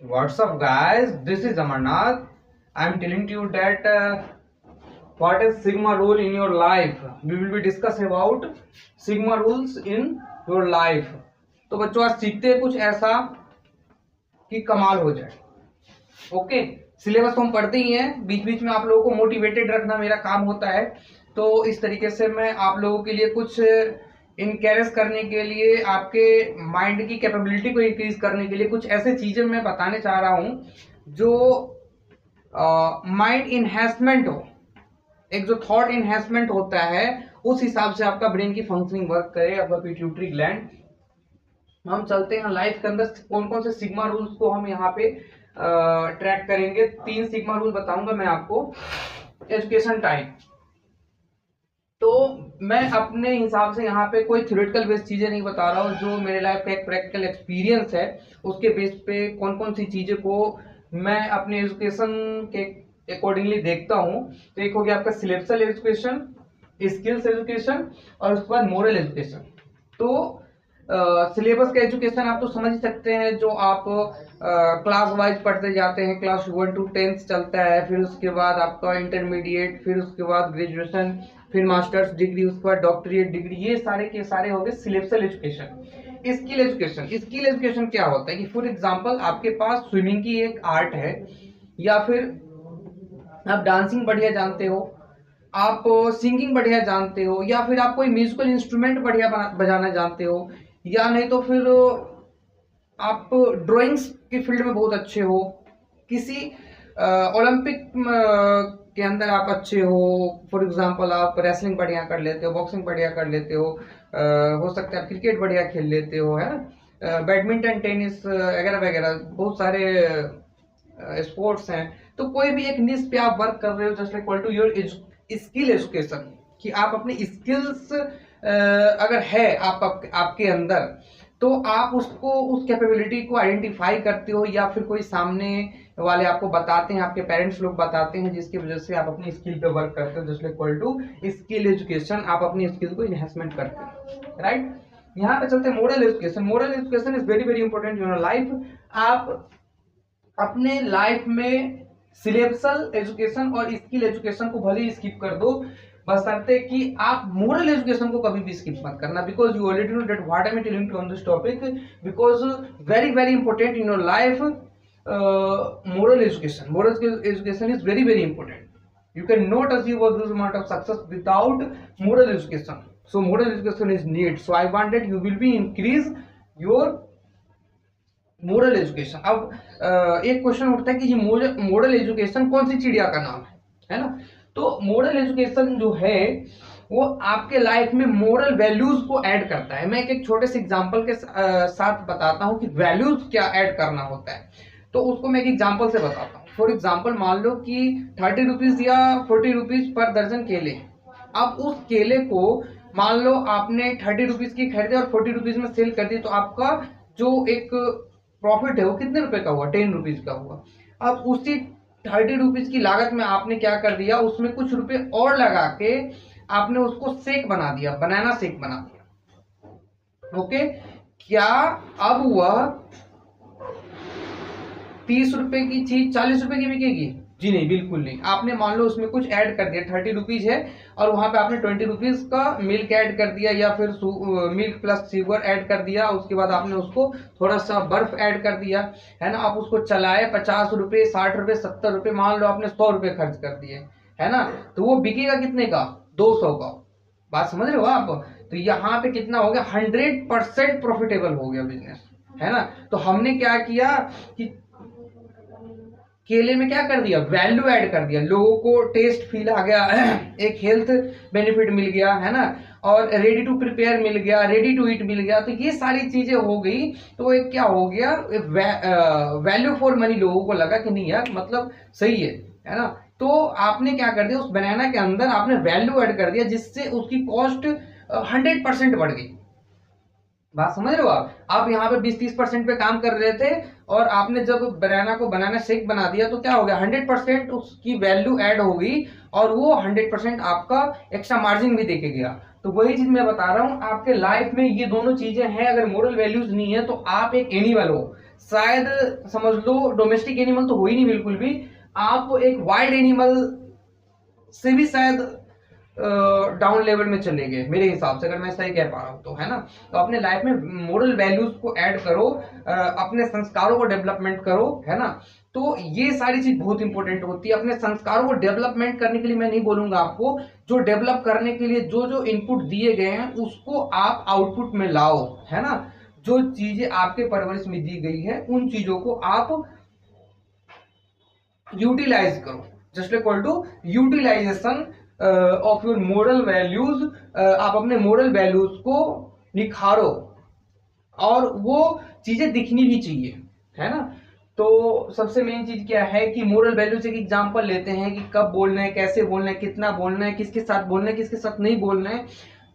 What's up, guys? This is Amarnath. I'm telling you that what is Sigma rule in your life. We will be discuss about Sigma rules in your life. तो बच्चों आज सीखते हैं कुछ ऐसा कि कमाल हो जाए। ओके, सिलेबस तो हम पढ़ते ही हैं, बीच बीच में आप लोगों को मोटिवेटेड रखना मेरा काम होता है। तो इस तरीके से मैं आप लोगों के लिए कुछ इनकरेज करने के लिए, आपके माइंड की कैपेबिलिटी को इंक्रीज करने के लिए कुछ ऐसे चीजें मैं बताने चाह रहा हूं जो माइंड इनहेंसमेंट हो, एक जो थॉट इनहेंसमेंट होता है उस हिसाब से आपका ब्रेन की फंक्शनिंग वर्क करे, आपका पिट्यूटरी ग्लैंड। हम चलते हैं लाइफ के अंदर कौन कौन से सिग्मा रूल्स को हम यहाँ पे ट्रैक करेंगे। 3 सिग्मा रूल बताऊंगा मैं आपको। एजुकेशन टाइप, तो मैं अपने हिसाब से यहाँ पे कोई थ्योरेटिकल बेस्ड चीजें नहीं बता रहा हूँ, जो मेरे लाइफ का एक प्रैक्टिकल एक्सपीरियंस है उसके बेस पे कौन कौन सी चीजें को मैं अपने एजुकेशन के अकॉर्डिंगली देखता हूँ। तो एक हो गया आपका सिलेबसल एजुकेशन, स्किल्स एजुकेशन और उसके बाद मोरल एजुकेशन। तो सिलेबस का एजुकेशन आप तो समझ ही सकते हैं, जो आप क्लास वाइज पढ़ते जाते हैं, क्लास 1 to 10 चलता है, फिर उसके बाद आपका इंटरमीडिएट, फिर उसके बाद ग्रेजुएशन, फिर मास्टर्स डिग्री, उसके बाद डॉक्टरेट डिग्री, ये सारे के सारे हो गए सिलेबसल education. Skill education, skill education क्या होता है कि फॉर एग्जांपल आपके पास स्विमिंग की एक आर्ट है, या फिर आप डांसिंग बढ़िया जानते हो, आप सिंगिंग बढ़िया जानते हो, या फिर आप कोई म्यूजिकल इंस्ट्रूमेंट बढ़िया बजाना जानते हो, या नहीं तो फिर आप ड्राइंग्स की फील्ड में बहुत अच्छे हो, किसी ओलंपिक के अंदर आप अच्छे हो एग्जांपल आप रेसलिंग बढ़िया कर लेते हो, बॉक्सिंग बढ़िया कर लेते हो सकता है आप क्रिकेट बढ़िया खेल लेते हो, है ना, बैडमिंटन, टेनिस वगैरह वगैरह बहुत सारे स्पोर्ट्स हैं। तो कोई भी एक निश पे आप वर्क कर रहे हो, just equal to your skill education, कि आप अपने स्किल्स अगर है आपके अंदर, तो आप उसको, उस कैपेबिलिटी को आइडेंटिफाई करते हो, या फिर कोई सामने वाले आपको बताते हैं, आपके पेरेंट्स लोग बताते हैं, जिसकी वजह से आप अपनी स्किल पे वर्क करते हो, just equal to skill education, आप अपनी स्किल को इनहेंसमेंट करते हो, राइट। यहाँ पे चलते हैं moral education. Moral education is very very important in your life. आप अपने लाइफ में सिलेबसल एजुकेशन और स्किल एजुकेशन को भले ही स्किप कर दो, बशर्ते कि आप मोरल एजुकेशन को कभी भी स्किप मत करना, because you already know that what I am telling to on this topic, because very very important in your life. Moral education is very very important. You cannot achieve a this amount of success without moral education. So moral education is need. So I want that you will be increase your moral education. अब एक question उठता है कि ये moral education कौन सी चिड़िया का नाम है ना। तो मोरल एजुकेशन जो है वो आपके लाइफ में मोरल वैल्यूज को ऐड करता है। मैं एक छोटे से एग्जांपल के साथ बताता हूं कि वैल्यूज क्या ऐड करना होता है। तो उसको मैं एक एग्जांपल से बताता हूँ। फॉर एग्जांपल मान लो कि 30 रुपीज या 40 रुपीज पर दर्जन केले। अब उस केले को मान लो आपने 30 रुपीज की खरीदे और 40 रुपीज में सेल कर दी, तो आपका जो एक प्रॉफिट है वो कितने रुपए का हुआ, 10 रुपीज का हुआ। अब उसी 30 रुपीज की लागत में आपने क्या कर दिया, उसमें कुछ रुपए और लगा के आपने उसको शेक बना दिया, बनाना शेक बना दिया। ओके, क्या अब वह 30 रुपए की चीज 40 रुपए की बिकेगी? जी नहीं, बिल्कुल नहीं। आपने मान लो उसमें कुछ ऐड कर दिया, 30 रुपीज है और वहां पे आपने 20 रुपीज का मिल्क ऐड कर दिया, या फिर मिल्क प्लस शुगर ऐड कर दिया। उसके बाद आपने उसको थोड़ा सा बर्फ ऐड कर दिया, है ना। आप उसको चलाए, 50 रुपए, 60 रुपए, 70 रुपए, मान लो आपने 100 रुपए खर्च कर दिए, है ना। तो वो बिकेगा कितने का? 200 का। बात समझ रहे हो आप? तो यहाँ पे कितना हो गया? 100% प्रॉफिटेबल हो गया बिजनेस, है ना। तो हमने क्या किया कि केले में क्या कर दिया, वैल्यू ऐड कर दिया, लोगों को टेस्ट फील आ गया, एक हेल्थ बेनिफिट मिल गया, है ना, और रेडी टू प्रिपेयर मिल गया, रेडी टू ईट मिल गया। तो ये सारी चीजें हो गई, तो एक क्या हो गया, वैल्यू फॉर मनी लोगों को लगा कि नहीं यार मतलब सही है ना। तो आपने क्या कर दिया, उस बनाना के अंदर आपने वैल्यू ऐड कर दिया, जिससे उसकी कॉस्ट 100% बढ़ गई। बात समझ रहे हो आप यहाँ पे 20-30% पे काम कर रहे थे और आपने जब बनाना को बनाना शेक बना दिया, तो क्या हो गया, 100% उसकी वैल्यू ऐड हो गई और वो 100% आपका एक्स्ट्रा मार्जिन भी देके गया। तो वही चीज मैं बता रहा हूँ, आपके लाइफ में ये दोनों चीजें हैं। अगर मोरल वैल्यूज नहीं है तो आप एक एनिमल हो, शायद समझ लो डोमेस्टिक एनिमल तो हो ही नहीं बिल्कुल भी, आप एक वाइल्ड एनिमल से भी शायद डाउन लेवल में चले गए मेरे हिसाब से, अगर मैं सही कह पा रहा हूं तो, है ना। तो अपने लाइफ में मोरल वैल्यूज को ऐड करो, अपने संस्कारों को डेवलपमेंट करो, है ना। तो ये सारी चीज बहुत इंपॉर्टेंट होती है। अपने संस्कारों को डेवलपमेंट करने के लिए मैं नहीं बोलूंगा आपको, जो डेवलप करने के लिए जो जो इनपुट दिए गए हैं उसको आप आउटपुट में लाओ, है ना। जो चीजें आपके परवरिश में दी गई है उन चीजों को आप यूटिलाइज करो, just equal to utilization of your moral values. आप अपने मोरल वैल्यूज को निखारो और वो चीजें दिखनी भी चाहिए, है ना। तो सबसे मेन चीज क्या है कि मोरल वैल्यूज एक एग्जांपल लेते हैं कि कब बोलना है, कैसे बोलना है, कितना बोलना है, किसके साथ बोलना है, किसके साथ नहीं बोलना है,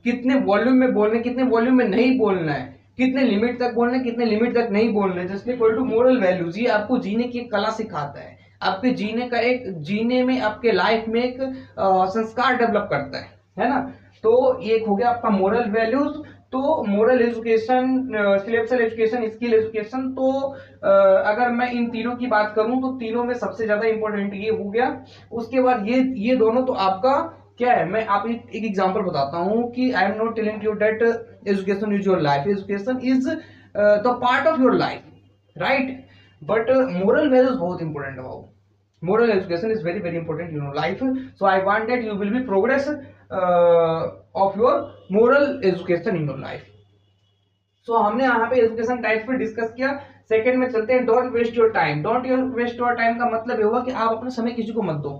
कितने वॉल्यूम में बोलना है, कितने वॉल्यूम में नहीं बोलना है, कितने लिमिट तक बोलना है, कितने लिमिट तक नहीं बोलना है। Just equal to moral values, ये आपको जीने की एक कला सिखाता है, आपके जीने का एक, जीने में आपके लाइफ में एक संस्कार डेवलप करता है ना। तो ये हो गया आपका मोरल वैल्यूज। तो moral education, selection education, skill education, तो अगर मैं इन तीनों की बात करूं तो तीनों में सबसे ज्यादा इंपॉर्टेंट ये हो गया। उसके बाद ये दोनों तो आपका क्या है, मैं आप एक एग्जांपल बताता हूं कि I am not telling you that education is your life, education is the part of your life, right. But moral values बहुत important about, moral education is very very important in your life. So I want that you will be progress of your moral education in your life. So हमने यहाँ पे education type पे discuss किया। Second में चलते हैं, don't waste your time. Don't waste your time का मतलब ये हुआ कि आप अपना समय किसी को मत दो,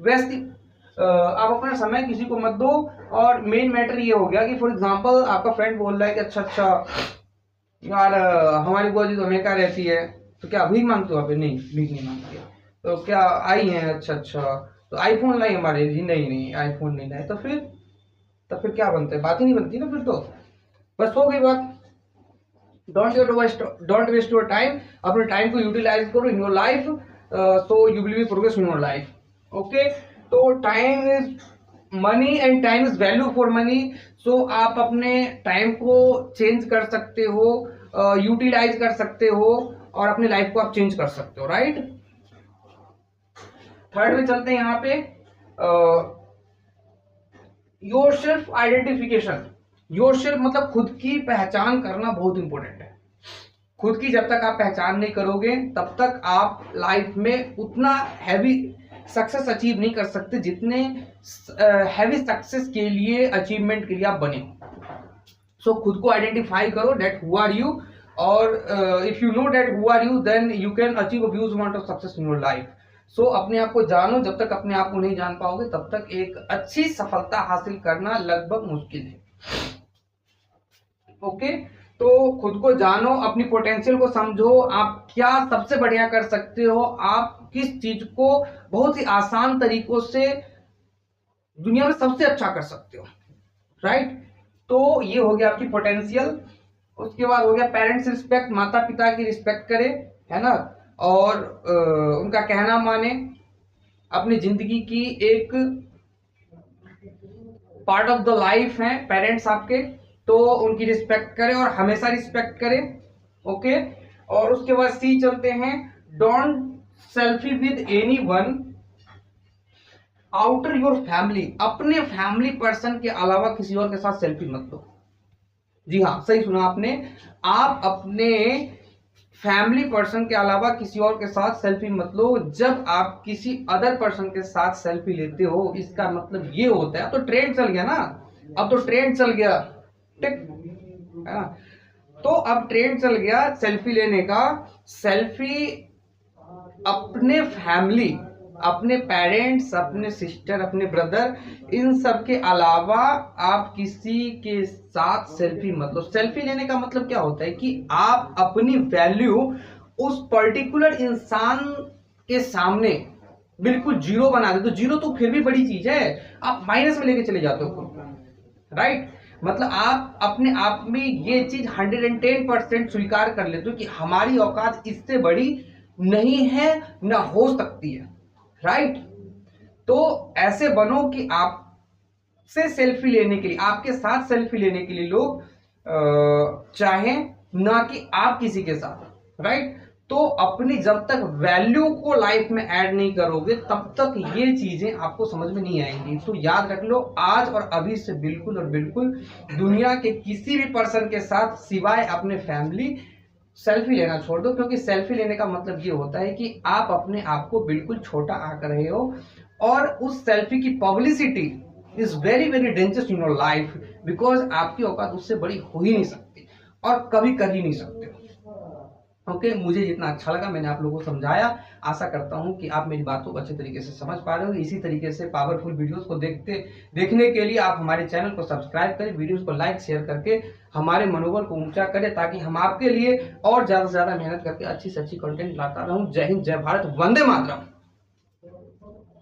वेस्ट आप अपना समय किसी को मत दो। और मेन मैटर ये हो गया कि फॉर एग्जांपल आपका फ्रेंड बोल रहा है कि अच्छा यार हमारी बुआ जी तो अमेरिका रहती है, तो क्या भीख मांगते हो आप? नहीं, भीख नहीं मांगती है। तो क्या आई हैं? अच्छा तो आईफोन लाई हमारे जी? नहीं आईफोन नहीं लाए। तो फिर क्या बनता है? बात ही नहीं बनती ना फिर तो, बस हो गई बात। डोंट वेस्ट योर टाइम, अपने टाइम को यूटिलाइज करो in your life, so you will be progress in your life. Okay, तो time is money and time is value for money. So आप अपने टाइम को चेंज कर सकते हो, यूटिलाइज कर सकते हो और अपनी लाइफ को आप चेंज कर सकते हो, राइट। थर्ड में चलते हैं यहाँ पे, your self identification. Your self मतलब खुद की पहचान करना बहुत इंपॉर्टेंट है। खुद की जब तक आप पहचान नहीं करोगे तब तक आप लाइफ में उतना हैवी सक्सेस अचीव नहीं कर सकते जितने हैवी सक्सेस के लिए, अचीवमेंट के लिए आप बने। सो खुद को आइडेंटिफाई करो, दैट हु आर यू, और if you know that who are you then you can achieve a huge amount of success in your life. So अपने आप को जानो, जब तक अपने आप को नहीं जान पाओगे तब तक एक अच्छी सफलता हासिल करना लगभग मुश्किल है। ओके, तो खुद को जानो, अपनी पोटेंशियल को समझो, आप क्या सबसे बढ़िया कर सकते हो, आप किस चीज को बहुत ही आसान तरीकों से दुनिया में सबसे अच्छा कर सकते हो, राइट। तो ये हो गया आपकी पोटेंशियल। उसके बाद हो गया पेरेंट्स रिस्पेक्ट, माता पिता की रिस्पेक्ट करे, है ना, और उनका कहना माने, अपनी जिंदगी की एक पार्ट ऑफ द लाइफ है पेरेंट्स आपके, तो उनकी रिस्पेक्ट करें और हमेशा रिस्पेक्ट करें। ओके, और उसके बाद सी चलते हैं, don't selfie with any one outer your family. अपने फैमिली पर्सन के अलावा किसी और के साथ सेल्फी मत लो। जी हाँ, सही सुना आपने, आप अपने फैमिली पर्सन के अलावा किसी और के साथ सेल्फी मत लो। जब आप किसी अदर पर्सन के साथ सेल्फी लेते हो इसका मतलब ये होता है, अब तो ट्रेंड चल गया ना, अब तो ट्रेंड चल गया, ठीक है ना। तो अब ट्रेंड चल गया सेल्फी लेने का। सेल्फी अपने फैमिली, अपने पेरेंट्स, अपने सिस्टर, अपने ब्रदर, इन सब के अलावा आप किसी के साथ सेल्फी मत लो। सेल्फी लेने का मतलब क्या होता है कि आप अपनी वैल्यू उस पर्टिकुलर इंसान के सामने बिल्कुल जीरो बना दे। तो जीरो तो फिर भी बड़ी चीज है, आप माइनस में लेके चले जाते हो, राइट। मतलब आप अपने आप में ये चीज 110% स्वीकार कर लेते हो कि हमारी औकात इससे बड़ी नहीं है, ना हो सकती है, राइट। तो ऐसे बनो कि आप से सेल्फी लेने के लिए, आपके साथ सेल्फी लेने के लिए लोग चाहें, ना कि आप किसी के साथ, राइट। तो अपनी जब तक वैल्यू को लाइफ में ऐड नहीं करोगे तब तक ये चीजें आपको समझ में नहीं आएंगी। तो याद रख लो, आज और अभी से बिल्कुल और बिल्कुल दुनिया के किसी भी पर्सन के साथ सिवाय अपने फैमिली सेल्फी लेना छोड़ दो, क्योंकि सेल्फी लेने का मतलब ये होता है कि आप अपने आप को बिल्कुल छोटा आंक रहे हो, और उस सेल्फी की publicity is very very dangerous in your life, because आपकी औकात उससे बड़ी हो ही नहीं सकती और कभी कर ही नहीं सकते। ओके, मुझे जितना अच्छा लगा मैंने आप लोगों को समझाया। आशा करता हूं कि आप मेरी बातों को अच्छे तरीके से समझ पा रहे हो। इसी तरीके से पावरफुल वीडियोस को देखने के लिए आप हमारे चैनल को सब्सक्राइब करें, वीडियोस को लाइक शेयर करके हमारे मनोबल को ऊंचा करें, ताकि हम आपके लिए और ज्यादा से ज्यादा मेहनत करके अच्छी से अच्छी कंटेंट लाता रहूं। जय हिंद, जय भारत, वंदे मातरम।